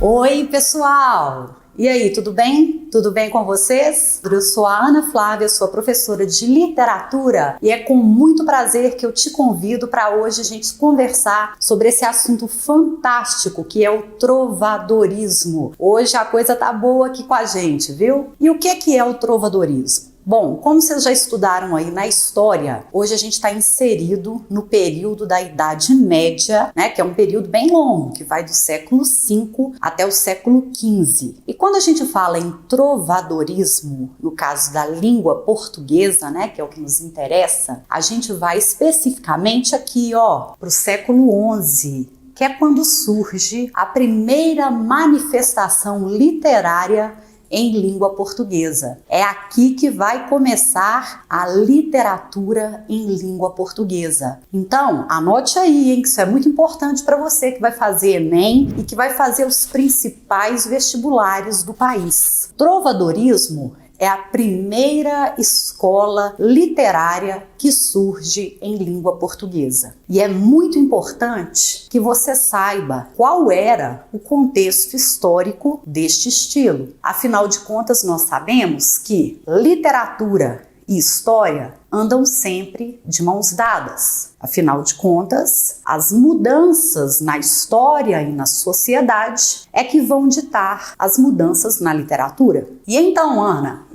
Oi, pessoal! E aí, tudo bem? Tudo bem com vocês? Eu sou a Ana Flávia, sou professora de literatura e é com muito prazer que eu te convido para hoje a gente conversar sobre esse assunto fantástico que é o trovadorismo. Hoje a coisa tá boa aqui com a gente, viu? E o que é o trovadorismo? Bom, como vocês já estudaram aí na história, hoje a gente está inserido no período da Idade Média, né, que é um período bem longo, que vai do século V até o século XV. E quando a gente fala em trovadorismo, no caso da língua portuguesa, né, que é o que nos interessa, a gente vai especificamente aqui, para o século XI, que é quando surge a primeira manifestação literária em língua portuguesa. É aqui que vai começar a literatura em língua portuguesa. Então, anote aí, hein, que isso é muito importante para você que vai fazer Enem e que vai fazer os principais vestibulares do país. Trovadorismo é a primeira escola literária que surge em língua portuguesa. E é muito importante que você saiba qual era o contexto histórico deste estilo. Afinal de contas, nós sabemos que literatura e história andam sempre de mãos dadas. Afinal de contas, as mudanças na história e na sociedade é que vão ditar as mudanças na literatura. E então, Ana,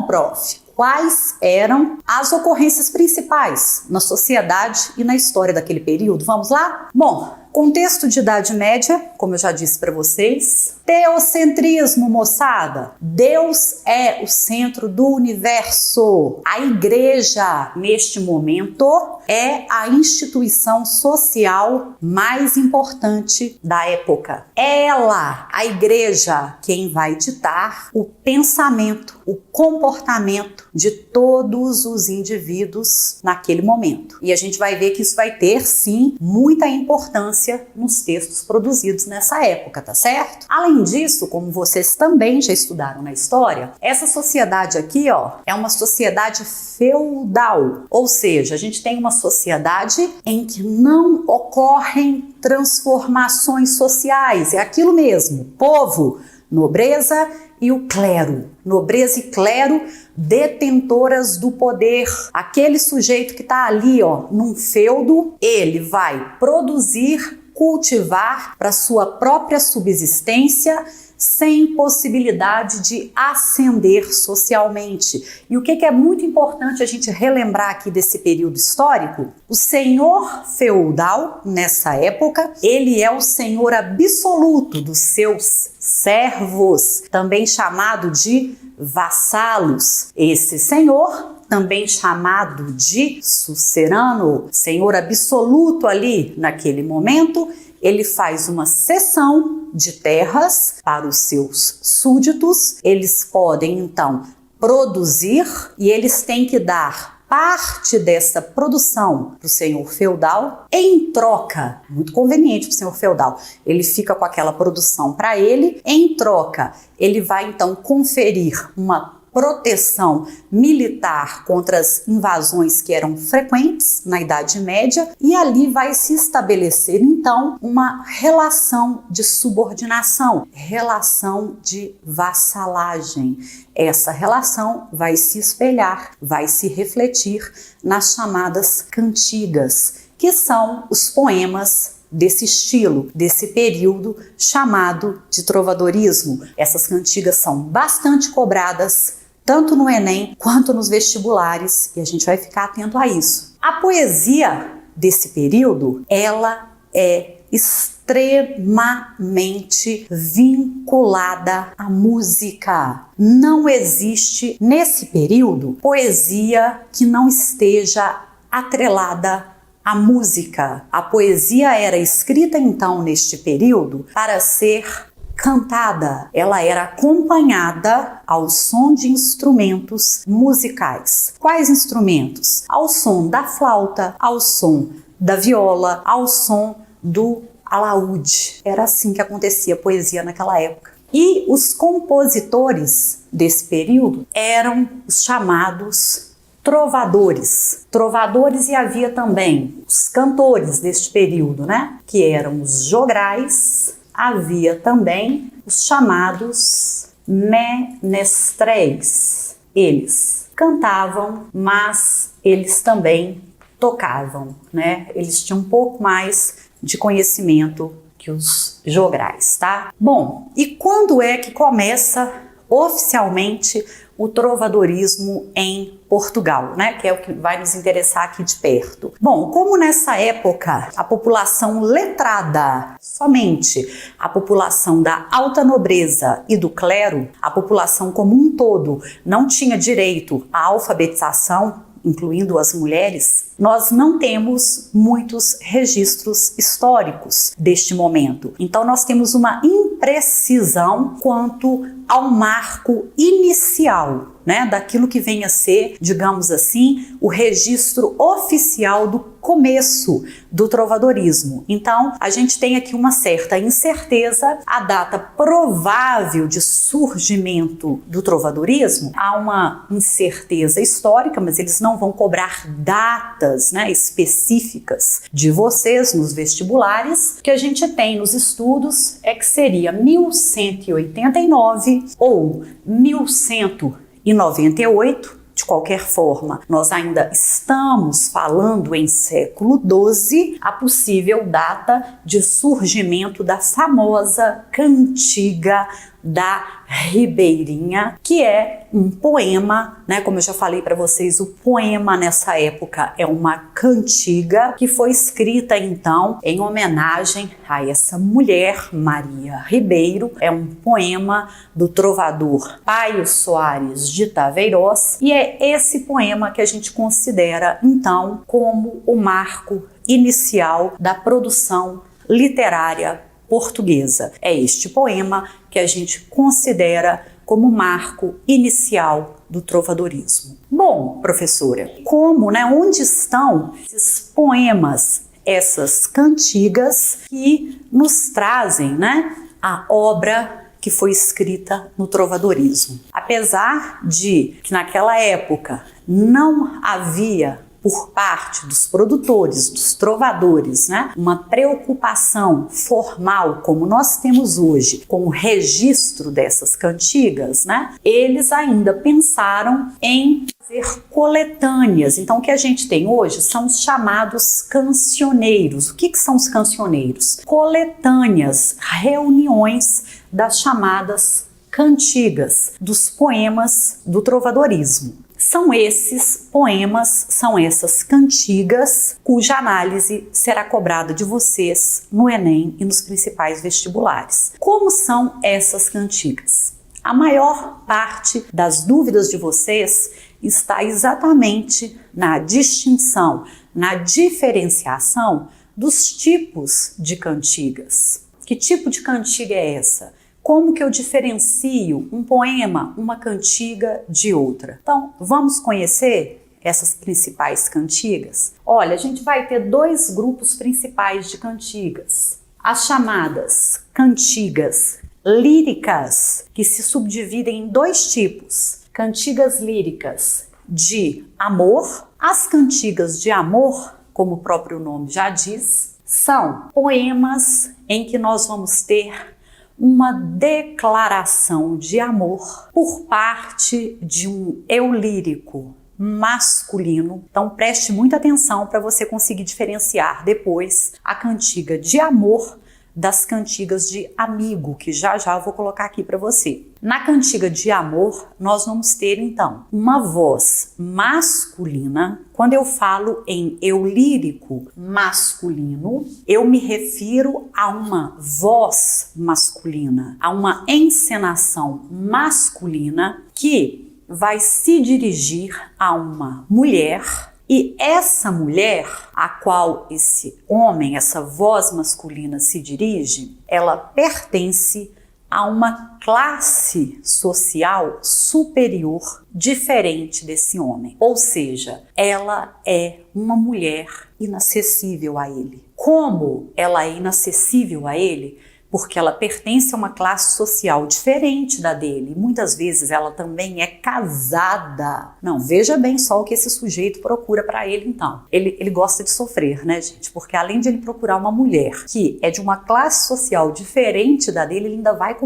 prof, quais eram as ocorrências principais na sociedade e na história daquele período? Vamos lá? Bom, contexto de Idade Média, como eu já disse para vocês. Teocentrismo, moçada. Deus é o centro do universo. A igreja, neste momento, é a instituição social mais importante da época. Ela, a igreja, quem vai ditar o pensamento, o comportamento de todos os indivíduos naquele momento. E a gente vai ver que isso vai ter, sim, muita importância nos textos produzidos nessa época, tá certo? Além disso, como vocês também já estudaram na história, essa sociedade aqui, é uma sociedade feudal. Ou seja, a gente tem uma sociedade em que não ocorrem transformações sociais. É aquilo mesmo, povo, nobreza e o clero. Nobreza e clero detentoras do poder. Aquele sujeito que está ali, num feudo, ele vai produzir, cultivar para sua própria subsistência, sem possibilidade de ascender socialmente. E o que é muito importante a gente relembrar aqui desse período histórico? O senhor feudal, nessa época, ele é o senhor absoluto dos seus servos, também chamado de vassalos. Esse senhor, também chamado de sucerano, senhor absoluto ali naquele momento, ele faz uma cessão de terras para os seus súditos. Eles podem então produzir e eles têm que dar parte dessa produção para o senhor feudal em troca, muito conveniente para o senhor feudal, ele fica com aquela produção para ele, em troca ele vai então conferir uma proteção militar contra as invasões que eram frequentes na Idade Média e ali vai se estabelecer então uma relação de subordinação, relação de vassalagem. Essa relação vai se espelhar, vai se refletir nas chamadas cantigas, que são os poemas desse estilo, desse período chamado de trovadorismo. Essas cantigas são bastante cobradas, tanto no Enem quanto nos vestibulares, e a gente vai ficar atento a isso. A poesia desse período, ela é extremamente vinculada à música. Não existe, nesse período, poesia que não esteja atrelada à música. A poesia era escrita, então, neste período, para ser cantada, ela era acompanhada ao som de instrumentos musicais. Quais instrumentos? Ao som da flauta, ao som da viola, ao som do alaúde. Era assim que acontecia a poesia naquela época. E os compositores desse período eram os chamados trovadores. Trovadores, e havia também os cantores deste período, né? Que eram os jograis, havia também os chamados menestréis. Eles cantavam, mas eles também tocavam, né? Eles tinham um pouco mais de conhecimento que os jograis, tá? Bom, e quando é que começa oficialmente o trovadorismo em Portugal, né? Que é o que vai nos interessar aqui de perto. Bom, como nessa época a população letrada, somente a população da alta nobreza e do clero, a população como um todo, não tinha direito à alfabetização, incluindo as mulheres, nós não temos muitos registros históricos deste momento. Então nós temos uma imprecisão quanto ao marco inicial, né, daquilo que vem a ser, digamos assim, o registro oficial do começo do trovadorismo. Então, a gente tem aqui uma certa incerteza, a data provável de surgimento do trovadorismo, há uma incerteza histórica, mas eles não vão cobrar datas, né, específicas de vocês nos vestibulares. O que a gente tem nos estudos é que seria 1189 ou 1198, de qualquer forma, nós ainda estamos falando em século XII, a possível data de surgimento da famosa cantiga da Ribeirinha, que é um poema, né? Como eu já falei para vocês, o poema nessa época é uma cantiga que foi escrita então em homenagem a essa mulher, Maria Ribeiro. É um poema do trovador Paio Soares de Taveirós e é esse poema que a gente considera então como o marco inicial da produção literária portuguesa. É este poema que a gente considera como marco inicial do trovadorismo. Bom, professora, como, né, onde estão esses poemas, essas cantigas que nos trazem, né, a obra que foi escrita no trovadorismo? Apesar de que naquela época não havia por parte dos produtores, dos trovadores, né, uma preocupação formal como nós temos hoje com o registro dessas cantigas, né, eles ainda pensaram em fazer coletâneas. Então o que a gente tem hoje são os chamados cancioneiros. O que são os cancioneiros? Coletâneas, reuniões das chamadas cantigas, dos poemas do trovadorismo. São esses poemas, são essas cantigas cuja análise será cobrada de vocês no Enem e nos principais vestibulares. Como são essas cantigas? A maior parte das dúvidas de vocês está exatamente na distinção, na diferenciação dos tipos de cantigas. Que tipo de cantiga é essa? Como que eu diferencio um poema, uma cantiga de outra? Então, vamos conhecer essas principais cantigas? Olha, a gente vai ter dois grupos principais de cantigas. As chamadas cantigas líricas, que se subdividem em dois tipos. Cantigas líricas de amor. As cantigas de amor, como o próprio nome já diz, são poemas em que nós vamos ter uma declaração de amor por parte de um eu lírico masculino. Então preste muita atenção para você conseguir diferenciar depois a cantiga de amor das cantigas de amigo, que já eu vou colocar aqui para você. Na cantiga de amor, nós vamos ter então uma voz masculina. Quando eu falo em eu lírico masculino, eu me refiro a uma voz masculina, a uma encenação masculina que vai se dirigir a uma mulher. E essa mulher a qual esse homem, essa voz masculina se dirige, ela pertence a uma classe social superior, diferente desse homem. Ou seja, ela é uma mulher inacessível a ele. Como ela é inacessível a ele? porque ela pertence a uma classe social diferente da dele. Muitas vezes ela também é casada. Não, veja bem só o que esse sujeito procura para ele então. Ele gosta de sofrer, né, gente? Porque além de ele procurar uma mulher que é de uma classe social diferente da dele, ele ainda vai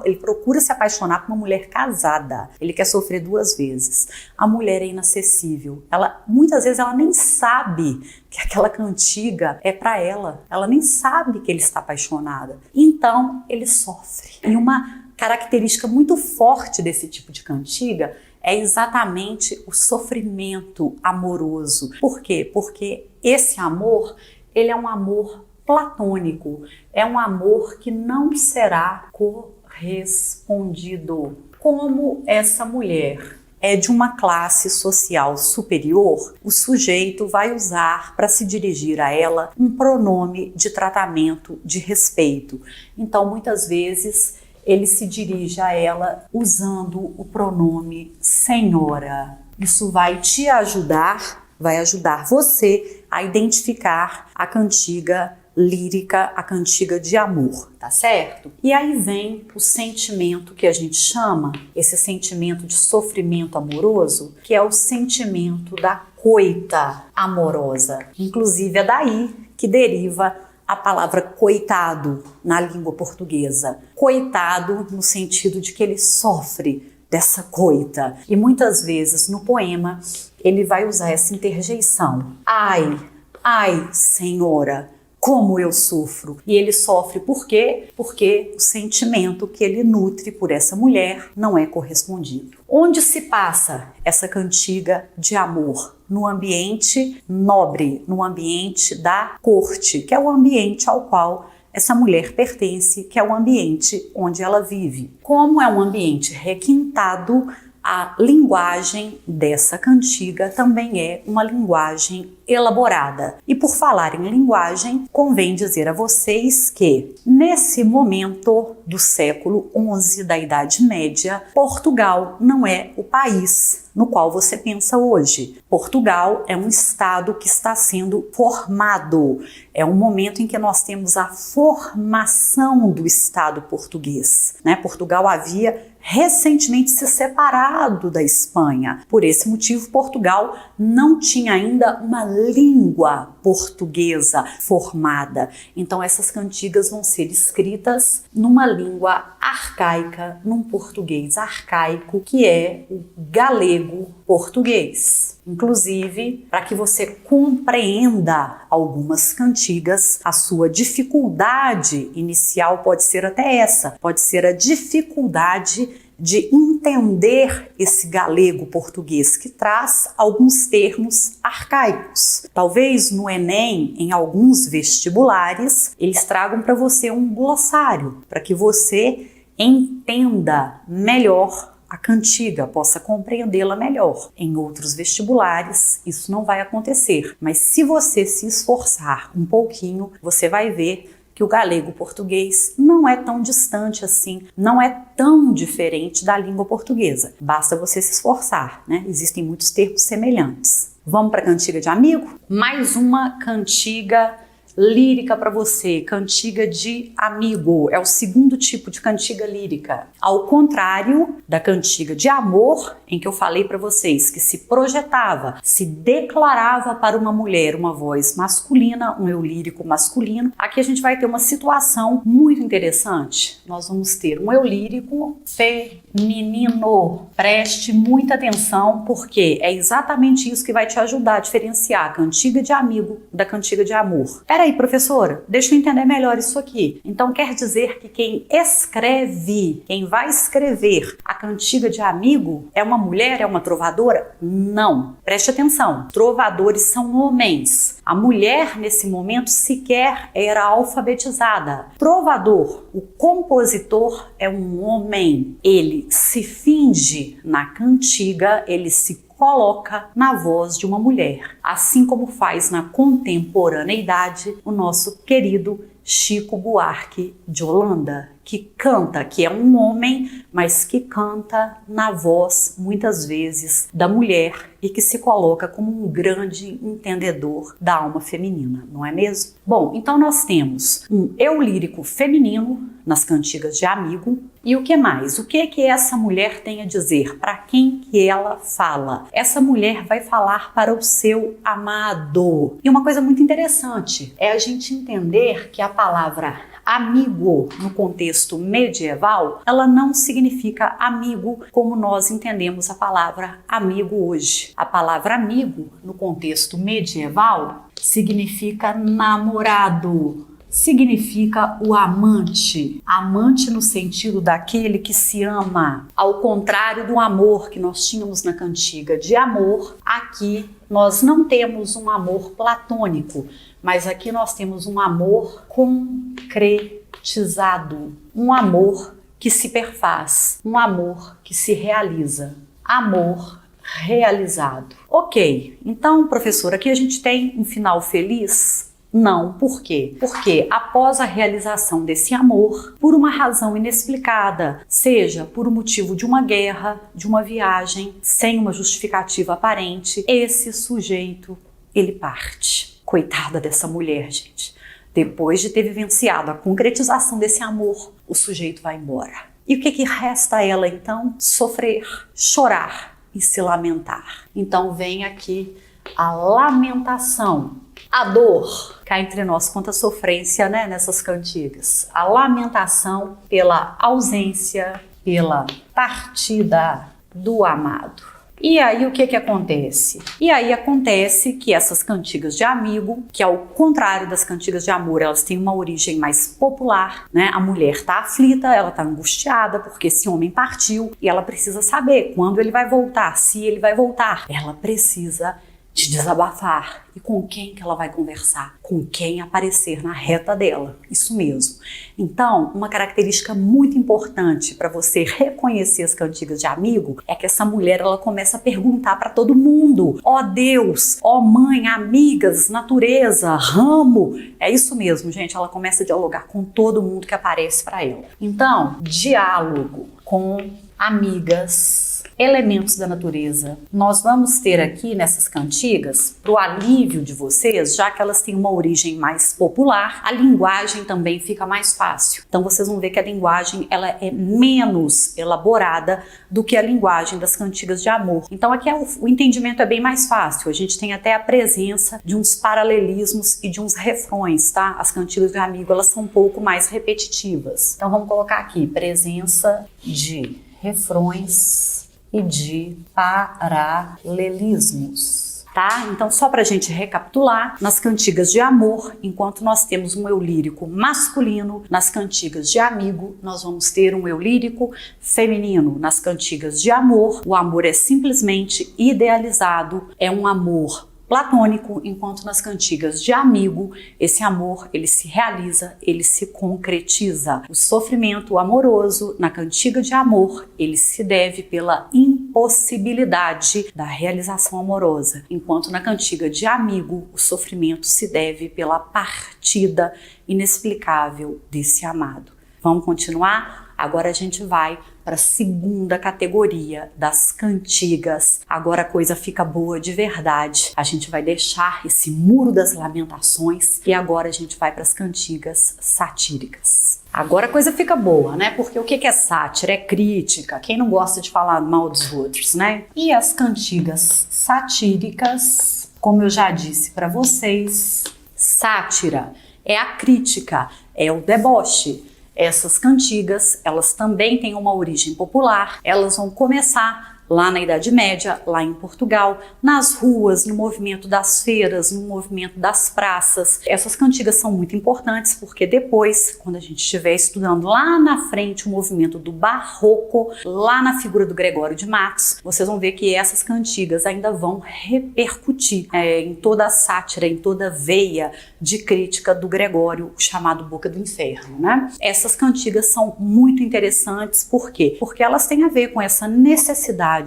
ele procura se apaixonar por uma mulher casada. Ele quer sofrer duas vezes. A mulher é inacessível. Muitas vezes ela nem sabe que aquela cantiga é para ela. Ela nem sabe que ele está apaixonada. Então, ele sofre. E uma característica muito forte desse tipo de cantiga é exatamente o sofrimento amoroso. Por quê? Porque esse amor, ele é um amor platônico. É um amor que não será correspondido. Como essa mulher é de uma classe social superior, o sujeito vai usar para se dirigir a ela um pronome de tratamento de respeito. Então, muitas vezes, ele se dirige a ela usando o pronome senhora. Isso vai te ajudar, vai ajudar você a identificar a cantiga lírica, a cantiga de amor, tá certo? E aí vem o sentimento que a gente chama, esse sentimento de sofrimento amoroso, que é o sentimento da coita amorosa. Inclusive é daí que deriva a palavra coitado na língua portuguesa. Coitado no sentido de que ele sofre dessa coita. E muitas vezes no poema ele vai usar essa interjeição. Ai, ai, senhora, como eu sofro. E ele sofre por quê? Porque o sentimento que ele nutre por essa mulher não é correspondido. Onde se passa essa cantiga de amor? No ambiente nobre, no ambiente da corte, que é o ambiente ao qual essa mulher pertence, que é o ambiente onde ela vive. Como é um ambiente requintado, a linguagem dessa cantiga também é uma linguagem elaborada. E por falar em linguagem, convém dizer a vocês que, nesse momento do século XI da Idade Média, Portugal não é o país no qual você pensa hoje. Portugal é um estado que está sendo formado. É um momento em que nós temos a formação do estado português, né? Portugal havia recentemente se separado da Espanha. Por esse motivo, Portugal não tinha ainda uma língua portuguesa formada. Então essas cantigas vão ser escritas numa língua arcaica, num português arcaico, que é o galego português. Inclusive, para que você compreenda algumas cantigas, a sua dificuldade inicial pode ser até essa, pode ser a dificuldade de entender esse galego português que traz alguns termos arcaicos. Talvez no Enem, em alguns vestibulares, eles tragam para você um glossário, para que você entenda melhor a cantiga, possa compreendê-la melhor. Em outros vestibulares, isso não vai acontecer, mas se você se esforçar um pouquinho, você vai ver que o galego português não é tão distante assim, não é tão diferente da língua portuguesa. Basta você se esforçar, né? Existem muitos termos semelhantes. Vamos para a cantiga de amigo? Mais uma cantiga lírica para você, cantiga de amigo, é o segundo tipo de cantiga lírica. Ao contrário da cantiga de amor, em que eu falei para vocês que se projetava, se declarava para uma mulher uma voz masculina, um eu lírico masculino, aqui a gente vai ter uma situação muito interessante. Nós vamos ter um eu lírico feminino. Preste muita atenção, porque é exatamente isso que vai te ajudar a diferenciar a cantiga de amigo da cantiga de amor. Peraí, professora, deixa eu entender melhor isso aqui. Então quer dizer que quem escreve, quem vai escrever a cantiga de amigo é uma mulher, é uma trovadora? Não. Preste atenção, trovadores são homens. A mulher, nesse momento, sequer era alfabetizada. Trovador, o compositor, é um homem. Ele se finge na cantiga, ele se coloca na voz de uma mulher, assim como faz na contemporaneidade o nosso querido Chico Buarque de Holanda, que canta, que é um homem, mas que canta na voz, muitas vezes, da mulher e que se coloca como um grande entendedor da alma feminina, não é mesmo? Bom, então nós temos um eu lírico feminino nas cantigas de amigo. E o que mais? O que é que essa mulher tem a dizer? Para quem que ela fala? Essa mulher vai falar para o seu amado. E uma coisa muito interessante é a gente entender que a palavra amigo, no contexto medieval, ela não significa amigo como nós entendemos a palavra amigo hoje. A palavra amigo, no contexto medieval, significa namorado, significa o amante. Amante no sentido daquele que se ama. Ao contrário do amor que nós tínhamos na cantiga de amor, aqui nós não temos um amor platônico, mas aqui nós temos um amor concretizado, um amor que se perfaz, um amor que se realiza, amor realizado. Ok, então, professor, aqui a gente tem um final feliz? Não, por quê? Porque após a realização desse amor, por uma razão inexplicada, seja por um motivo de uma guerra, de uma viagem, sem uma justificativa aparente, esse sujeito, ele parte. Coitada dessa mulher, gente. Depois de ter vivenciado a concretização desse amor, o sujeito vai embora. E o que resta a ela então? Sofrer, chorar e se lamentar. Então vem aqui a lamentação, a dor. Cá entre nós, quanta sofrência, né, nessas cantigas. A lamentação pela ausência, pela partida do amado. E aí o que acontece? E aí acontece que essas cantigas de amigo, que ao contrário das cantigas de amor, elas têm uma origem mais popular, né? A mulher está aflita, ela está angustiada porque esse homem partiu e ela precisa saber quando ele vai voltar, se ele vai voltar. Ela precisa de desabafar. E com quem que ela vai conversar? Com quem aparecer na reta dela. Isso mesmo. Então, uma característica muito importante para você reconhecer as cantigas de amigo é que essa mulher, ela começa a perguntar para todo mundo. Ó Deus, ó mãe, amigas, natureza, ramo. É isso mesmo, gente. Ela começa a dialogar com todo mundo que aparece para ela. Então, diálogo com amigas, elementos da natureza. Nós vamos ter aqui nessas cantigas, para o alívio de vocês, já que elas têm uma origem mais popular, a linguagem também fica mais fácil. Então vocês vão ver que a linguagem ela é menos elaborada do que a linguagem das cantigas de amor. Então aqui o entendimento é bem mais fácil. A gente tem até a presença de uns paralelismos e de uns refrões, tá? As cantigas de amigo, elas são um pouco mais repetitivas. Então vamos colocar aqui, presença de refrões e de paralelismos, tá? Então, só pra gente recapitular, nas cantigas de amor, enquanto nós temos um eu lírico masculino, nas cantigas de amigo, nós vamos ter um eu lírico feminino. Nas cantigas de amor, o amor é simplesmente idealizado, é um amor platônico, enquanto nas cantigas de amigo, esse amor, ele se realiza, ele se concretiza. O sofrimento amoroso na cantiga de amor, ele se deve pela impossibilidade da realização amorosa, enquanto na cantiga de amigo, o sofrimento se deve pela partida inexplicável desse amado. Vamos continuar? Agora a gente vai para a segunda categoria das cantigas. Agora a coisa fica boa de verdade. A gente vai deixar esse muro das lamentações e agora a gente vai para as cantigas satíricas. Agora a coisa fica boa, né? Porque o que é sátira? É crítica. Quem não gosta de falar mal dos outros, né? E as cantigas satíricas, como eu já disse para vocês, sátira é a crítica, é o deboche. Essas cantigas, elas também têm uma origem popular, elas vão começar lá na Idade Média, lá em Portugal, nas ruas, no movimento das feiras, no movimento das praças. Essas cantigas são muito importantes porque depois, quando a gente estiver estudando lá na frente o movimento do Barroco, lá na figura do Gregório de Matos, vocês vão ver que essas cantigas ainda vão repercutir em toda a sátira, em toda a veia de crítica do Gregório, chamado Boca do Inferno, né? Essas cantigas são muito interessantes, por quê? Porque elas têm a ver com essa necessidade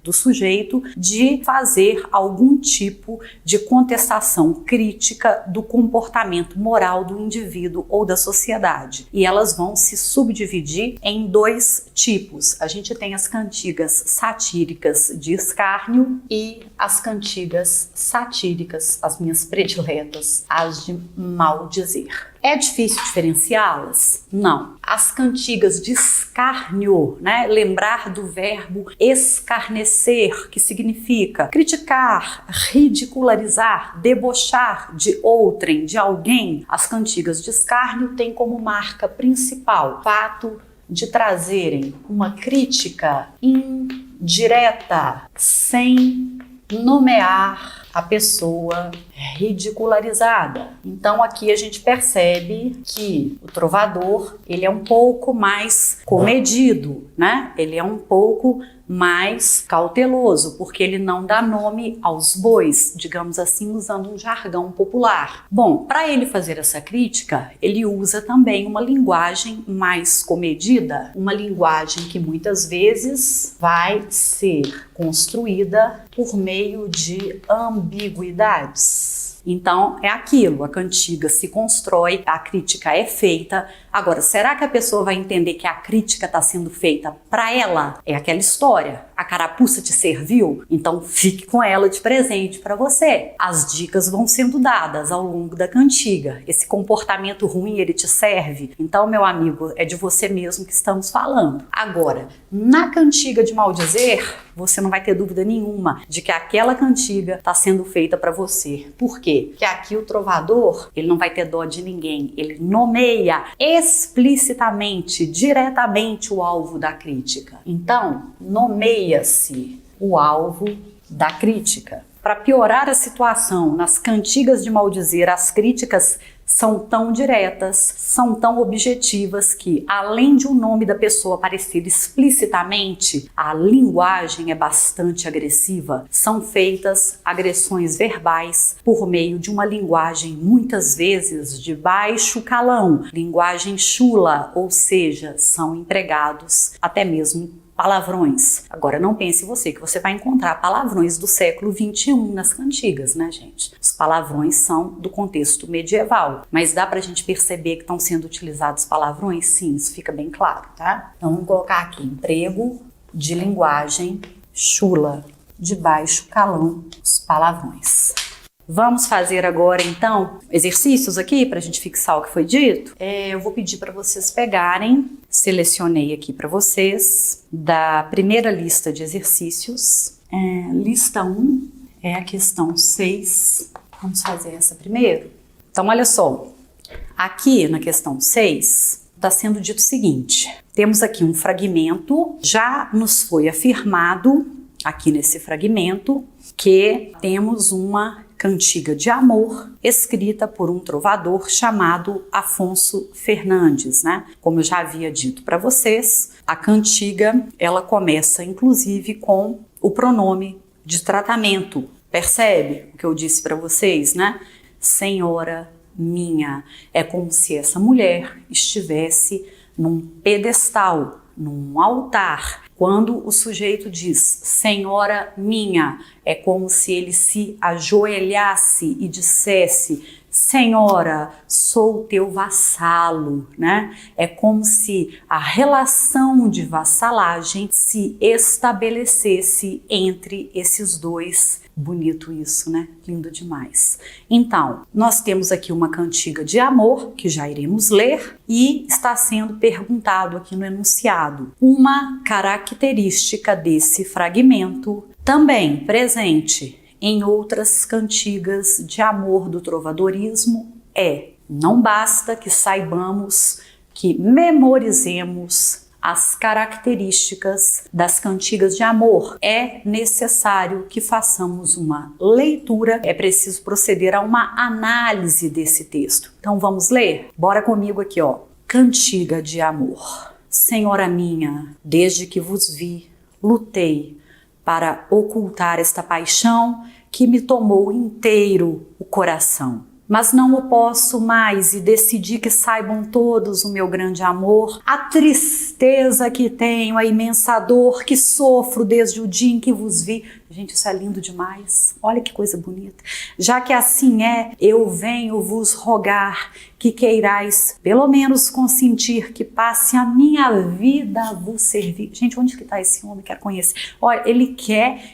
do sujeito de fazer algum tipo de contestação crítica do comportamento moral do indivíduo ou da sociedade. E elas vão se subdividir em dois tipos. A gente tem as cantigas satíricas de escárnio e as cantigas satíricas, as minhas prediletas, as de maldizer. É difícil diferenciá-las? Não. As cantigas de escárnio, né? Lembrar do verbo escarnecer, que significa criticar, ridicularizar, debochar de outrem, de alguém. As cantigas de escárnio têm como marca principal o fato de trazerem uma crítica indireta, sem nomear a pessoa ridicularizada. Então aqui a gente percebe que o trovador, ele é um pouco mais comedido, né? Ele é um pouco mais cauteloso, porque ele não dá nome aos bois, digamos assim, usando um jargão popular. Bom, para ele fazer essa crítica, ele usa também uma linguagem mais comedida, uma linguagem que muitas vezes vai ser construída por meio de ambiguidades. Então, é aquilo, a cantiga se constrói, a crítica é feita. Agora, será que a pessoa vai entender que a crítica está sendo feita para ela? É aquela história, a carapuça te serviu? Então, fique com ela de presente para você. As dicas vão sendo dadas ao longo da cantiga. Esse comportamento ruim, ele te serve? Então, meu amigo, é de você mesmo que estamos falando. Agora, na cantiga de maldizer, você não vai ter dúvida nenhuma de que aquela cantiga está sendo feita para você. Por quê? Porque aqui o trovador, ele não vai ter dó de ninguém. Ele nomeia explicitamente, diretamente o alvo da crítica. Então, nomeia-se o alvo da crítica. Para piorar a situação, nas cantigas de maldizer, as críticas são tão diretas, são tão objetivas que, além de o nome da pessoa aparecer explicitamente, a linguagem é bastante agressiva. São feitas agressões verbais por meio de uma linguagem, muitas vezes, de baixo calão, linguagem chula, ou seja, são empregados até mesmo palavrões. Agora, não pense você que você vai encontrar palavrões do século XXI nas cantigas, né, gente? Os palavrões são do contexto medieval, mas dá pra gente perceber que estão sendo utilizados palavrões? Sim, isso fica bem claro, tá? Então, vamos colocar aqui, emprego de linguagem chula, de baixo calão, os palavrões. Vamos fazer agora, então, exercícios aqui para a gente fixar o que foi dito. Eu vou pedir para vocês pegarem, selecionei aqui para vocês, da primeira lista de exercícios. Lista 1 é a questão 6. Vamos fazer essa primeiro? Então, olha só. Aqui na questão 6, está sendo dito o seguinte. Temos aqui um fragmento, já nos foi afirmado, aqui nesse fragmento, que temos uma cantiga de amor escrita por um trovador chamado Afonso Fernandes, né? Como eu já havia dito para vocês, a cantiga, ela começa inclusive com o pronome de tratamento. Percebe o que eu disse para vocês, né? Senhora minha. É como se essa mulher estivesse num pedestal, num altar. Quando o sujeito diz senhora minha, é como se ele se ajoelhasse e dissesse senhora, sou teu vassalo, né? É como se a relação de vassalagem se estabelecesse entre esses dois. Bonito isso, né? Lindo demais. Então, nós temos aqui uma cantiga de amor, que já iremos ler, e está sendo perguntado aqui no enunciado. Uma característica desse fragmento, também presente em outras cantigas de amor do trovadorismo, não basta que saibamos, que memorizemos as características das cantigas de amor. É necessário que façamos uma leitura, é preciso proceder a uma análise desse texto. Então vamos ler? Bora comigo aqui, ó. Cantiga de amor. Senhora minha, desde que vos vi, lutei para ocultar esta paixão que me tomou inteiro o coração. mas não o posso mais e decidi que saibam todos o meu grande amor, a tristeza que tenho, a imensa dor que sofro desde o dia em que vos vi. Gente, isso é lindo demais. Olha que coisa bonita. Já que assim é, eu venho vos rogar que queirais, pelo menos consentir que passe a minha vida a vos servir. Gente, onde que está esse homem? Quero conhecer. Olha,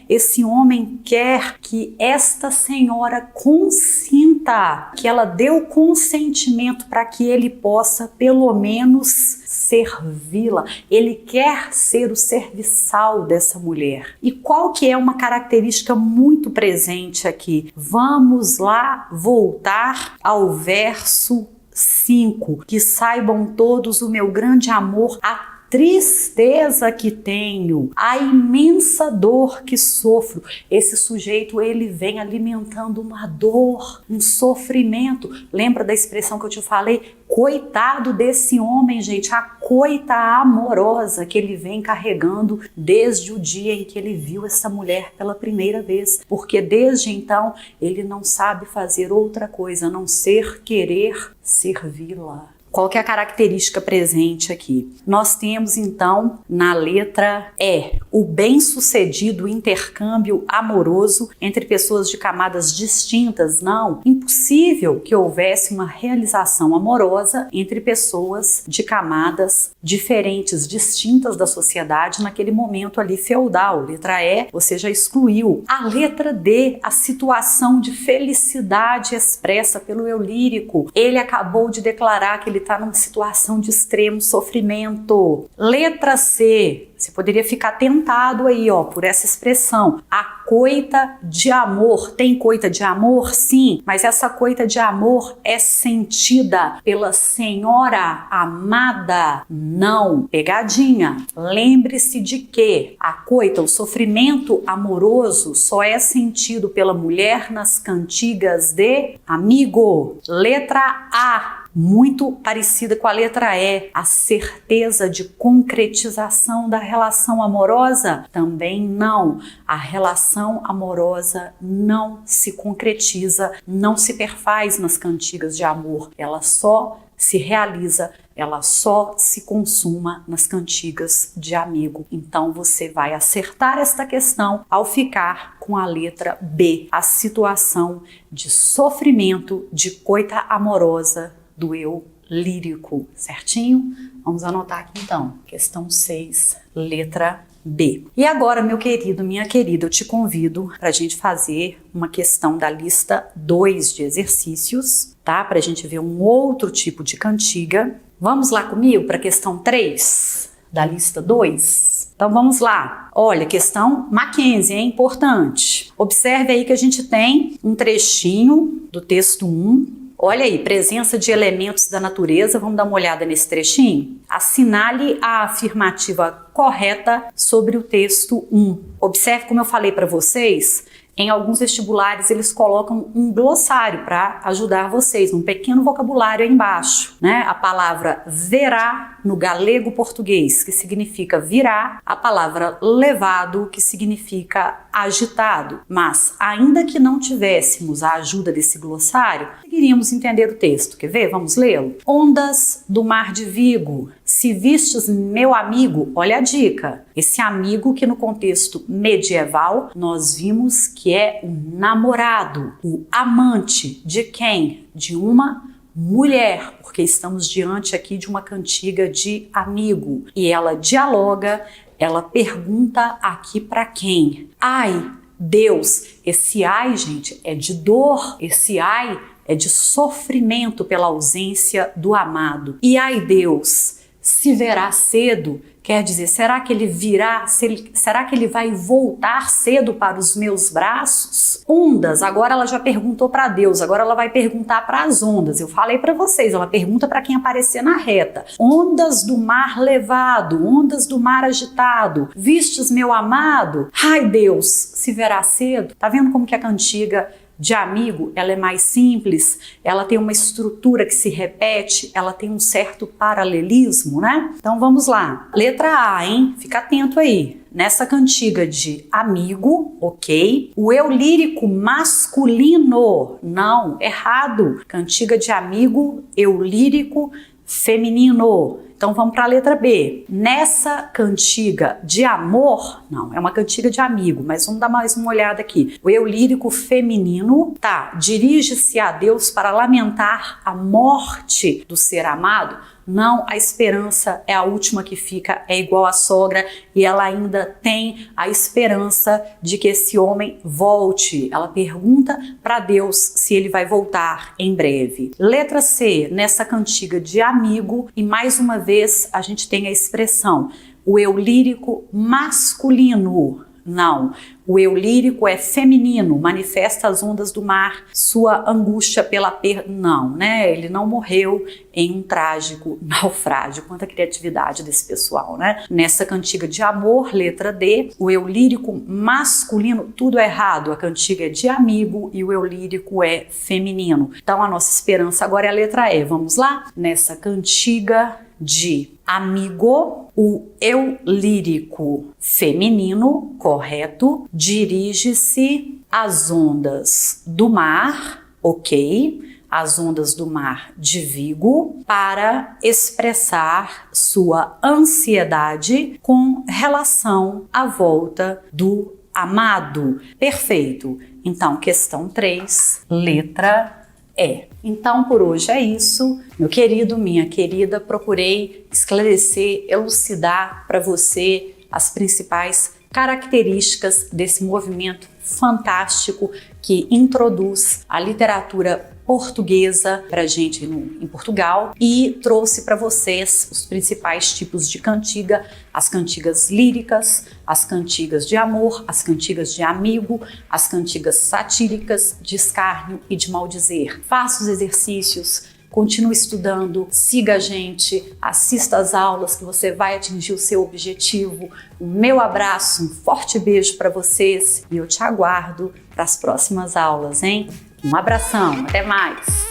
esse homem quer que esta senhora consinta, que ela dê o consentimento para que ele possa, pelo menos, servi-la. Ele quer ser o serviçal dessa mulher. E qual que é uma característica muito presente aqui? Vamos lá voltar ao verso 5. Que saibam todos o meu grande amor, a tristeza que tenho, a imensa dor que sofro. Esse sujeito, ele vem alimentando uma dor, um sofrimento. Lembra da expressão que eu te falei? Coitado desse homem, gente, a coita amorosa que ele vem carregando desde o dia em que ele viu essa mulher pela primeira vez, porque desde então ele não sabe fazer outra coisa a não ser querer servi-la. Qual que é a característica presente aqui? Nós temos então na letra E, o bem-sucedido intercâmbio amoroso entre pessoas de camadas distintas. Não, impossível que houvesse uma realização amorosa entre pessoas de camadas diferentes, distintas da sociedade naquele momento ali feudal. Letra E, você já excluiu. A letra D, a situação de felicidade expressa pelo eu lírico. Ele acabou de declarar que ele está numa situação de extremo sofrimento. Letra C, você poderia ficar tentado aí, por essa expressão. A coita de amor. Tem coita de amor? Sim, mas essa coita de amor é sentida pela senhora amada? Não. Pegadinha. Lembre-se de que a coita, o sofrimento amoroso, só é sentido pela mulher nas cantigas de amigo. Letra A, muito parecida com a letra E, a certeza de concretização da relação amorosa? Também não. A relação amorosa não se concretiza, não se perfaz nas cantigas de amor. Ela só se realiza, ela só se consuma nas cantigas de amigo. Então você vai acertar esta questão ao ficar com a letra B, a situação de sofrimento, de coita amorosa do eu lírico, certinho? Vamos anotar aqui então, questão 6, letra B. E agora, meu querido, minha querida, eu te convido para a gente fazer uma questão da lista 2 de exercícios, tá? Para a gente ver um outro tipo de cantiga. Vamos lá comigo para a questão 3 da lista 2? Então vamos lá. Olha, questão Mackenzie, é importante. Observe aí que a gente tem um trechinho do texto 1. Olha aí, presença de elementos da natureza. Vamos dar uma olhada nesse trechinho? Assinale a afirmativa correta sobre o texto 1. Observe como eu falei para vocês. Em alguns vestibulares eles colocam um glossário para ajudar vocês, um pequeno vocabulário aí embaixo, né? A palavra verá no galego português, que significa virá, a palavra levado, que significa agitado. Mas ainda que não tivéssemos a ajuda desse glossário, conseguiríamos entender o texto. Quer ver? Vamos lê-lo. Ondas do mar de Vigo, se vistes meu amigo, olha a dica, esse amigo que no contexto medieval nós vimos que é o namorado, o amante de quem? De uma mulher, porque estamos diante aqui de uma cantiga de amigo e ela dialoga, ela pergunta aqui para quem? Ai, Deus, esse ai, gente, é de dor, esse ai é de sofrimento pela ausência do amado. E ai, Deus, se verá cedo, quer dizer, será que ele virá, será que ele vai voltar cedo para os meus braços? Ondas, agora ela já perguntou para Deus, agora ela vai perguntar para as ondas. Eu falei para vocês, ela pergunta para quem aparecer na reta. Ondas do mar levado, ondas do mar agitado, vistes meu amado? Ai, Deus, se verá cedo. Tá vendo como que a cantiga de amigo, ela é mais simples, ela tem uma estrutura que se repete, ela tem um certo paralelismo, né? Então vamos lá. Letra A, hein? Fica atento aí. Nessa cantiga de amigo, ok? O eu lírico masculino, não, errado. Cantiga de amigo, eu lírico feminino. Então vamos para a letra B. Nessa cantiga de amor, não, é uma cantiga de amigo, mas vamos dar mais uma olhada aqui. O eu lírico feminino, tá, dirige-se a Deus para lamentar a morte do ser amado. Não, a esperança é a última que fica, é igual à sogra e ela ainda tem a esperança de que esse homem volte. Ela pergunta para Deus se ele vai voltar em breve. Letra C, nessa cantiga de amigo, e mais uma vez a gente tem a expressão o eu lírico masculino. Não, o eu lírico é feminino, manifesta as ondas do mar, sua angústia pela perda. Não, né? Ele não morreu em um trágico naufrágio. Quanta criatividade desse pessoal, né? Nessa cantiga de amor, letra D, o eu lírico masculino, tudo é errado. A cantiga é de amigo e o eu lírico é feminino. Então a nossa esperança agora é a letra E. Vamos lá? Nessa cantiga de amigo, o eu lírico feminino, correto, dirige-se às ondas do mar, ok, as ondas do mar de Vigo, para expressar sua ansiedade com relação à volta do amado. Perfeito. Então, questão 3, letra E. Então, por hoje é isso. Meu querido, minha querida, procurei esclarecer, elucidar para você as principais características desse movimento fantástico que introduz a literatura portuguesa para a gente em Portugal e trouxe para vocês os principais tipos de cantiga, as cantigas líricas, as cantigas de amor, as cantigas de amigo, as cantigas satíricas, de escárnio e de maldizer. Faça os exercícios, continue estudando, siga a gente, assista às aulas que você vai atingir o seu objetivo. Um meu abraço, um forte beijo para vocês e eu te aguardo para as próximas aulas, hein? Um abração, até mais!